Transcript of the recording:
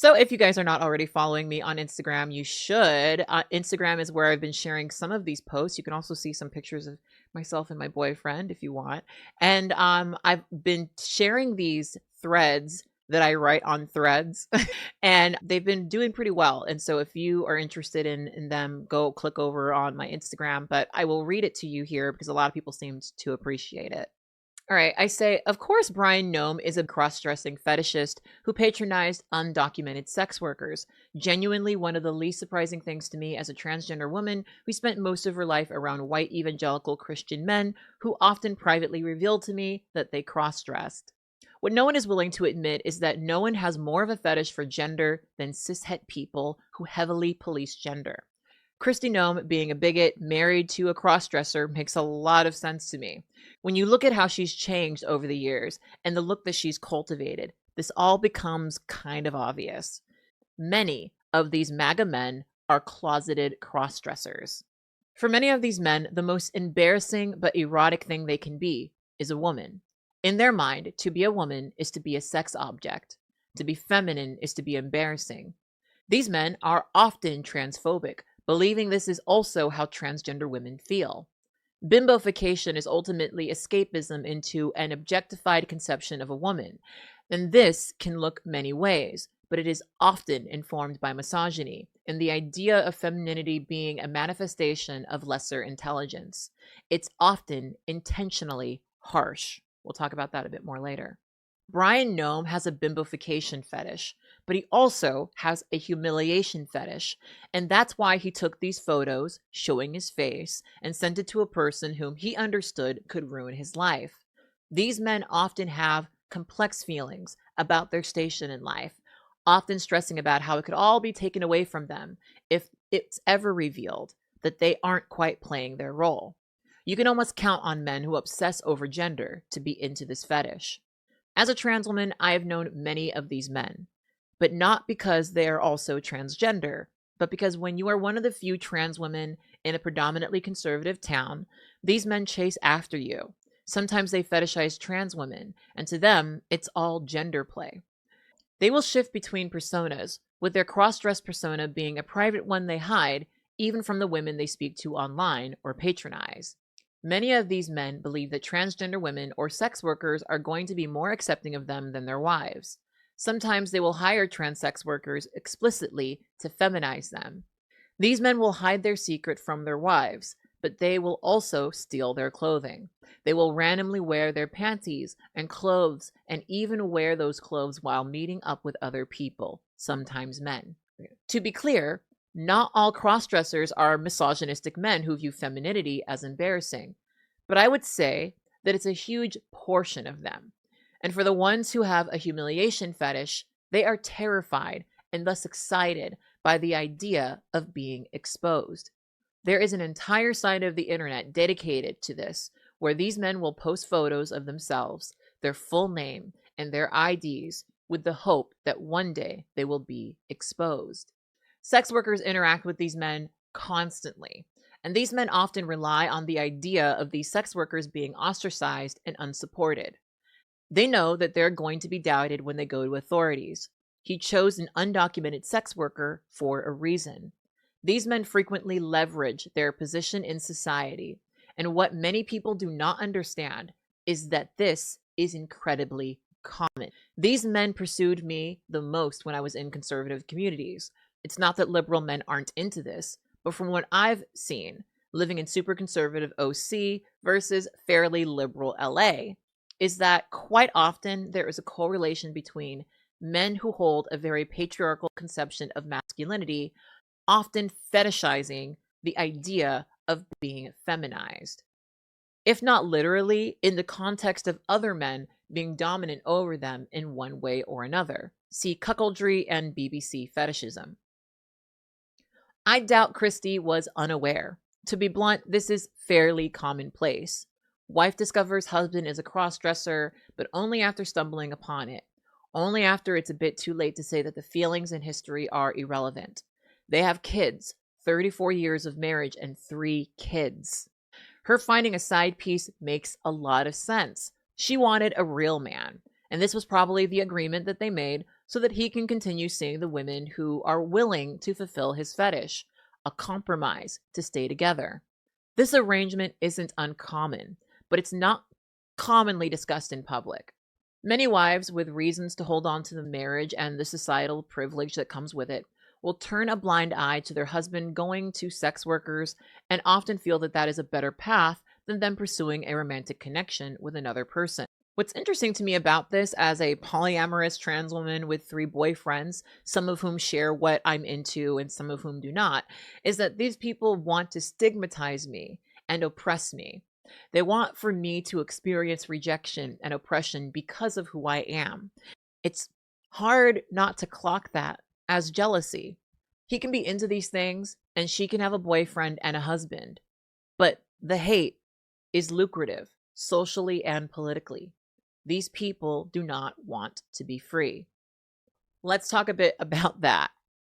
So if you guys are not already following me on Instagram, you should. Instagram is where I've been sharing some of these posts. You can also see some pictures of myself and my boyfriend if you want. And I've been sharing these threads that I write on threads and they've been doing pretty well. And so if you are interested in them, go click over on my Instagram, but I will read it to you here because a lot of people seemed to appreciate it. All right, I say, of course, Bryon Noem is a cross dressing fetishist who patronized undocumented sex workers. Genuinely, one of the least surprising things to me as a transgender woman who spent most of her life around white evangelical Christian men who often privately revealed to me that they cross dressed. What no one is willing to admit is that no one has more of a fetish for gender than cishet people who heavily police gender. Kristi Noem being a bigot married to a crossdresser makes a lot of sense to me. When you look at how she's changed over the years and the look that she's cultivated, this all becomes kind of obvious. Many of these MAGA men are closeted crossdressers. For many of these men, the most embarrassing but erotic thing they can be is a woman. In their mind, to be a woman is to be a sex object. To be feminine is to be embarrassing. These men are often transphobic, believing this is also how transgender women feel. Bimbofication is ultimately escapism into an objectified conception of a woman, and this can look many ways, but it is often informed by misogyny and the idea of femininity being a manifestation of lesser intelligence. It's often intentionally harsh. We'll talk about that a bit more later. Bryon Noem has a bimbofication fetish, but he also has a humiliation fetish. And that's why he took these photos showing his face and sent it to a person whom he understood could ruin his life. These men often have complex feelings about their station in life, often stressing about how it could all be taken away from them if it's ever revealed that they aren't quite playing their role. You can almost count on men who obsess over gender to be into this fetish. As a trans woman, I have known many of these men, but not because they are also transgender, but because when you are one of the few trans women in a predominantly conservative town, these men chase after you. Sometimes they fetishize trans women, and to them, it's all gender play. They will shift between personas, with their cross-dress persona being a private one they hide, even from the women they speak to online or patronize. Many of these men believe that transgender women or sex workers are going to be more accepting of them than their wives. Sometimes they will hire trans sex workers explicitly to feminize them. These men will hide their secret from their wives, but they will also steal their clothing. They will randomly wear their panties and clothes and even wear those clothes while meeting up with other people, sometimes men. To be clear, not all crossdressers are misogynistic men who view femininity as embarrassing, but I would say that it's a huge portion of them. And for the ones who have a humiliation fetish, they are terrified and thus excited by the idea of being exposed. There is an entire side of the internet dedicated to this, where these men will post photos of themselves, their full name, and their IDs with the hope that one day they will be exposed. Sex workers interact with these men constantly, and these men often rely on the idea of these sex workers being ostracized and unsupported. They know that they're going to be doubted when they go to authorities. He chose an undocumented sex worker for a reason. These men frequently leverage their position in society, and what many people do not understand is that this is incredibly common. These men pursued me the most when I was in conservative communities. It's not that liberal men aren't into this, but from what I've seen, living in super conservative OC versus fairly liberal LA, is that quite often there is a correlation between men who hold a very patriarchal conception of masculinity, often fetishizing the idea of being feminized. If not literally, in the context of other men being dominant over them in one way or another. See cuckoldry and BBC fetishism. I doubt Kristi was unaware. To be blunt, this is fairly commonplace. Wife discovers husband is a cross-dresser, but only after stumbling upon it. Only after it's a bit too late to say that the feelings and history are irrelevant. They have kids, 34 years of marriage and 3 kids. Her finding a side piece makes a lot of sense. She wanted a real man, and this was probably the agreement that they made so that he can continue seeing the women who are willing to fulfill his fetish, a compromise to stay together. This arrangement isn't uncommon, but it's not commonly discussed in public. Many wives, with reasons to hold on to the marriage and the societal privilege that comes with it, will turn a blind eye to their husband going to sex workers and often feel that that is a better path than them pursuing a romantic connection with another person. What's interesting to me about this, as a polyamorous trans woman with 3 boyfriends, some of whom share what I'm into and some of whom do not, is that these people want to stigmatize me and oppress me. They want for me to experience rejection and oppression because of who I am. It's hard not to clock that as jealousy. He can be into these things and she can have a boyfriend and a husband, but the hate is lucrative socially and politically. These people do not want to be free. Let's talk a bit about that.